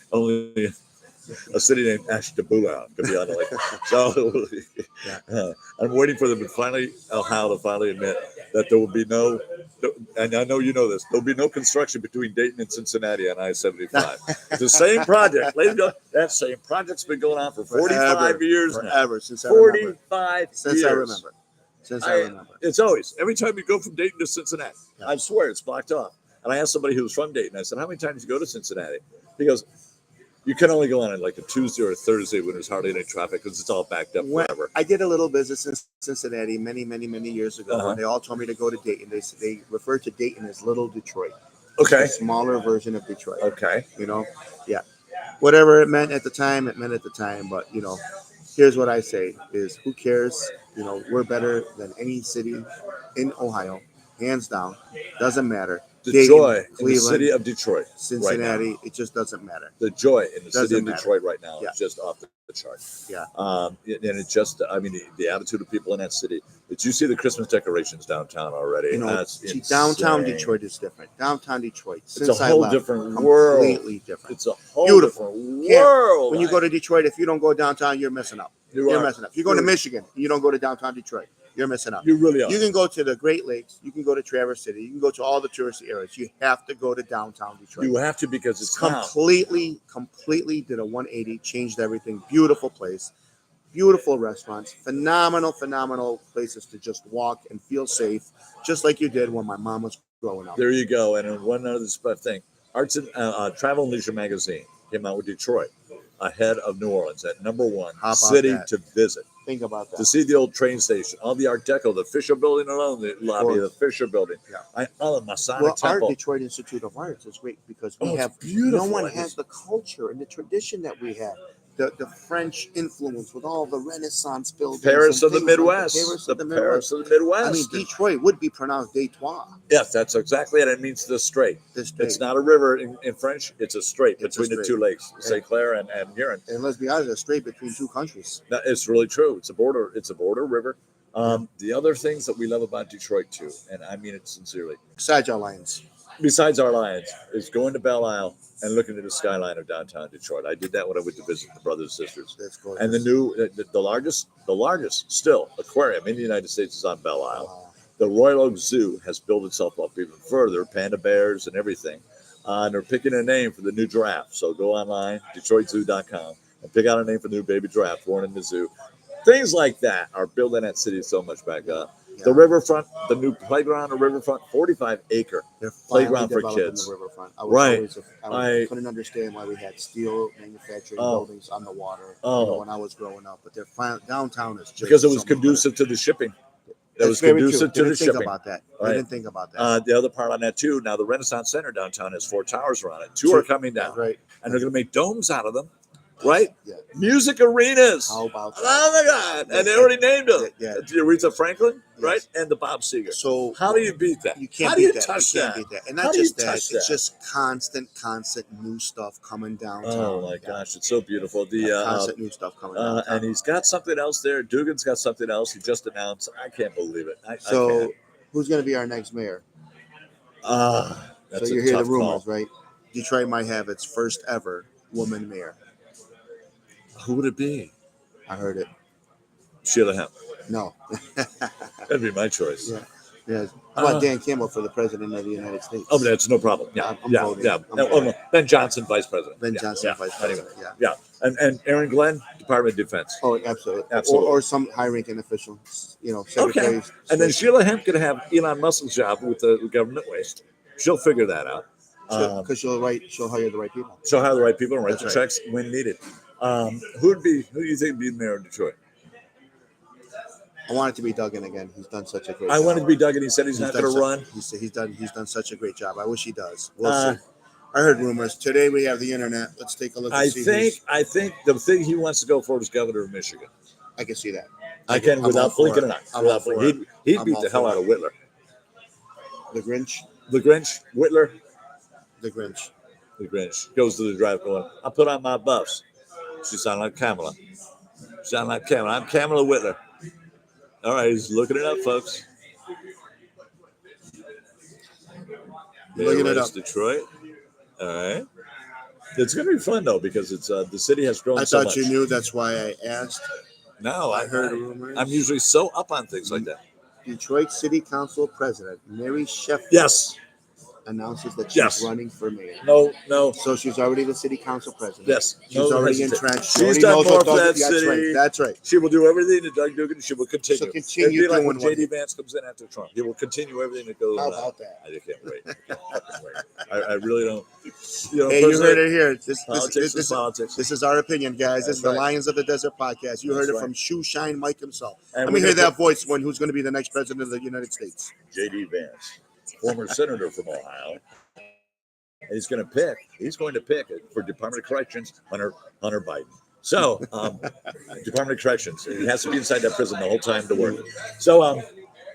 a city named Ashtabula could be on the lake. So I'm waiting for them to finally, Ohio to finally admit that there will be no, and I know you know this, there'll be no construction between Dayton and Cincinnati on I-75. It's the same project. Ladies and gentlemen, that same project's been going on for 45 years now. Forever since I remember. 45 Since years. I remember. Since I remember. It's always, every time you go from Dayton to Cincinnati, Yeah. I swear it's blocked off. And I asked somebody who was from Dayton, I said, how many times do you go to Cincinnati? He goes, you can only go on like a Tuesday or a Thursday when there's hardly any traffic because it's all backed up When forever. I did a little business in Cincinnati many years ago, Uh-huh. and they all told me to go to Dayton. They referred to Dayton as Little Detroit, Okay. a smaller version of Detroit. Okay. You know, yeah, whatever it meant at the time, it meant at the time. But you know, here's what I say: is who cares? You know, we're better than any city in Ohio, hands down. Doesn't matter. The Dayton, joy in the Cleveland, city of Detroit. Cincinnati, it just doesn't matter. The joy in the city Doesn't of matter. Detroit right now Yeah. is just off the chart. Yeah. And it just, I mean, the attitude of people in that city. Did you see the Christmas decorations downtown already? You know, That's see, downtown insane. Detroit is different. Downtown Detroit, It's since a I whole left, different world. completely different. It's a whole Beautiful. different Can't- world. When you go to Detroit, if you don't go downtown, you're messing up. you You're are. messing up. If you go to You're- Michigan, and you don't go to downtown Detroit, you're messing up. You really are. You can go to the Great Lakes. You can go to Traverse City. You can go to all the touristy areas. You have to go to downtown Detroit. You have to because it's town. completely did a 180, changed everything. Beautiful place, beautiful restaurants, phenomenal places to just walk and feel safe, just like you did when my mom was growing up. There you go. And then one other thing, Arts and Travel and Leisure Magazine came out with Detroit ahead of New Orleans at #1 How about city that? to visit. Think about To that. see the old train station, all the Art Deco, the Fisher Building alone, the lobby of the Fisher Building. Yeah. All of Masonic Well, our Temple. Detroit Institute of Arts is great because we Oh, it's have beautiful. no one It has is. the culture and the tradition that we have. The French influence with all the Renaissance buildings. Paris and of the things like that. Midwest. Paris The of the Midwest. Paris of the Midwest. I mean, Detroit would be pronounced Detroit. Yes, that's exactly it. It means the strait. This day. It's not a river in French. It's a strait It's a between the strait. two lakes, St. Clair and Huron. And let's be honest, it's straight between two countries. That is really true. It's a border. It's a border river. The other things that we love about Detroit too, and I mean it sincerely, Besides our Lions. besides our Lions, is going to Belle Isle and looking at the skyline of downtown Detroit. I did that when I went to visit the brothers and sisters. That's gorgeous. And the largest still aquarium in the United States is on Belle Isle. The Royal Oak Zoo has built itself up even further, panda bears and everything. And they're picking a name for the new giraffe. So go online, DetroitZoo.com, and pick out a name for the new baby giraffe born in the zoo. Things like that are building that city so much back up. Yeah. The riverfront, the new playground, the riverfront, 45-acre. They're playground finally for developing kids. The riverfront. Right. I couldn't understand why we had steel manufacturing buildings on the water when I was growing up. But downtown is just Because it was so much conducive to the shipping. That That's was very conducive true. to the Didn't think shipping. about that. Right. Didn't think about that. The other part on that too. Now the Renaissance Center downtown has 4 towers around it. 2 are coming down, That's right. and they're going to make domes out of them. Right? Yeah. Music arenas. How about that? Oh my God! And they already named them. Yeah. The Aretha Franklin, Yes. right? And the Bob Seger. So How do you beat that? you can't How do you beat that. touch You can't that? beat that. And How not do you just that. touch It's that? just constant new stuff coming downtown. Oh my gosh, it's so beautiful. Constant new stuff coming downtown. And he's got something else there. Dugan's got something else. He just announced. I can't believe it. I So can't. who's going to be our next mayor? That's So you a hear the tough rumors, call. right? Detroit might have its first ever woman mayor. Who would it be? I heard it. Sheila Hemp. No. That'd be my choice. Yeah. Yeah. How about Dan Campbell for the president of the United States? Oh, but that's no problem. Yeah, I'm yeah, voting. yeah. I'm No, voting. no. Ben Johnson, vice president. Ben Yeah, Johnson, yeah. vice Anyway, president. Yeah. and Aaron Glenn, Department of Defense. Oh, absolutely. Absolutely. Or some high-ranking official. Secretaries. And then Sheila Hemp could have Elon Musk's job with the government waste. She'll figure that out. Because she'll hire the right people. She'll hire the right people and write That's the right. checks when needed. Who do you think would be the mayor of Detroit? I want it to be Duggan again. He's done such a great I job. wanted to be Duggan. He said he's not done going to su- run. He's done such a great job. I wish he does. We'll Uh, see. I heard rumors. Today we have the internet. Let's take a look and I see think the thing he wants to go for is governor of Michigan. I can see that. I can I'm without all for blinking it. an eye. I'm Without all for blinking. it. He'd I'm beat all the hell for out it. of Whitler. The Grinch. The Grinch, Whitler, The Grinch. the Grinch goes to the drive going, I put on my buffs. She sounded like Kamala. Sound like Kamala. I'm Kamala Whitler. All right, he's looking it up, folks. Looking There it is up. Detroit. All right. It's going to be fun though because it's the city has grown I so thought much. you knew. That's why I asked. No, I heard rumors. I'm usually so up on things like that. Detroit City Council President Mary Sheffield Yes. announces that she's Yes. running for mayor. No. So she's already the city council president. Yes. She's No already hesitation. entrenched. She She's already done knows more what for that Doug- That's city. right. That's right. She will do everything that Doug Dugan. She will continue. She'll continue It'd be like doing when what- J.D. Vance comes in after Trump. He will continue everything that goes How on. about that? I can't wait. I can't fucking wait. I really don't. Hey, you personally, heard it here. Politics is politics. This is our opinion, guys. This is the That's right. Lions of the Desert podcast. You That's heard it right. from Shoe Shine Mike himself. And Let we me hear got that voice when who's going to be the next president of the United States. J.D. Vance, former senator from Ohio. And he's going to pick for Department of Corrections, Hunter Biden. So, Department of Corrections, he has to be inside that prison the whole time to work. So,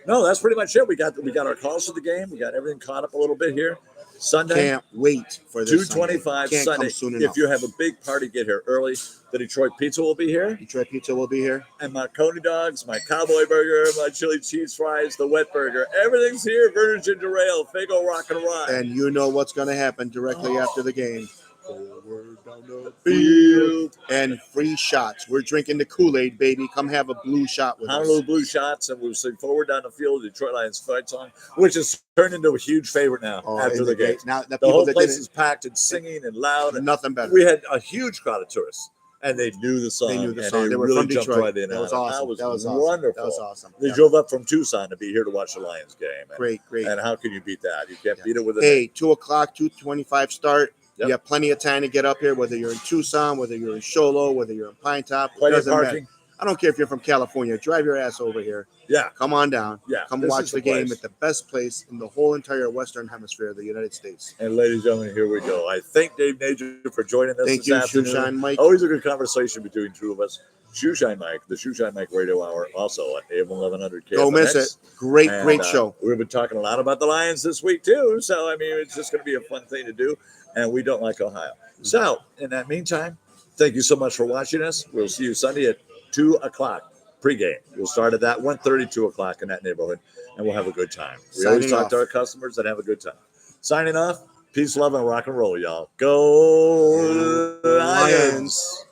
no, that's pretty much it. We got our calls for the game. We got everything caught up a little bit here. Sunday, Can't wait for this. 2:25 Can't Sunday. come soon If enough. you have a big party, get here early. The Detroit Pizza will be here, Detroit Pizza will be here. and my Coney dogs, my cowboy burger, my chili cheese fries, the wet burger, everything's here. Vernon Ginger Ale, Fago Rock and Rye. And you know what's going to happen directly after the game. Forward down the Field. And free shots. We're drinking the Kool-Aid, baby. Come have a blue shot with us. Honolulu Blue Shots, and we'll sing Forward Down the Field, the Detroit Lions fight song, which has turned into a huge favorite now after and the game. Now the The people whole that place didn't, is packed and singing and loud. And nothing better. we had a huge crowd of tourists, and they knew the song. They knew the and song. They were really from jumped Detroit. right in That on was it. awesome. That That was was awesome. wonderful. That was awesome. They Yeah. drove up from Tucson to be here to watch the Lions game. And, Great. and how can you beat that? You can't beat it with a Hey, 2:00, 2:25 start. Yep. You have plenty of time to get up here, whether you're in Tucson, whether you're in Sholo, whether you're in Pine Top. It plenty of doesn't matter. parking. I don't care if you're from California. Drive your ass over here. Yeah, Come on down. yeah. Come this watch is the game place. at the best place in the whole entire Western Hemisphere of the United States. And ladies and gentlemen, here we go. I thank Dave Nager for joining us Thank this you, afternoon. Shoeshine Mike. Always a good conversation between two of us. Shoeshine Mike, the Shoeshine Mike Radio Hour, also at AM 1100 KFNX. Don't miss it. Great And, show. We've been talking a lot about the Lions this week too, so I mean it's just going to be a fun thing to do, and we don't like Ohio. So in that meantime, thank you so much for watching us. We'll see you Sunday at 2:00 pregame. We'll start at that 1:30, 2:00 in that neighborhood, and we'll have a good time. We always Signing talk off. to our customers and have a good time. Signing off. Peace, love, and rock and roll, y'all. Go Lions!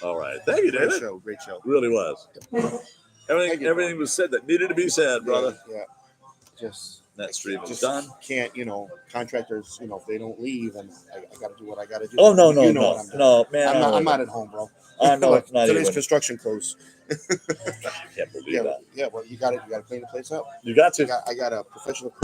All right. Thank you, Great David. show. Great show. Really was. Thank you, Everything was said that needed to be said, brother. Yeah. Just That stream is just done. can't, contractors, if they don't leave, and I got to do what I got to do. Oh no, You know what I'm doing. man! I'm not at home, bro. I know Look, it's not today's even. construction close. I can't believe that. Yeah. Well, you got to clean the place up. You got to. I got a professional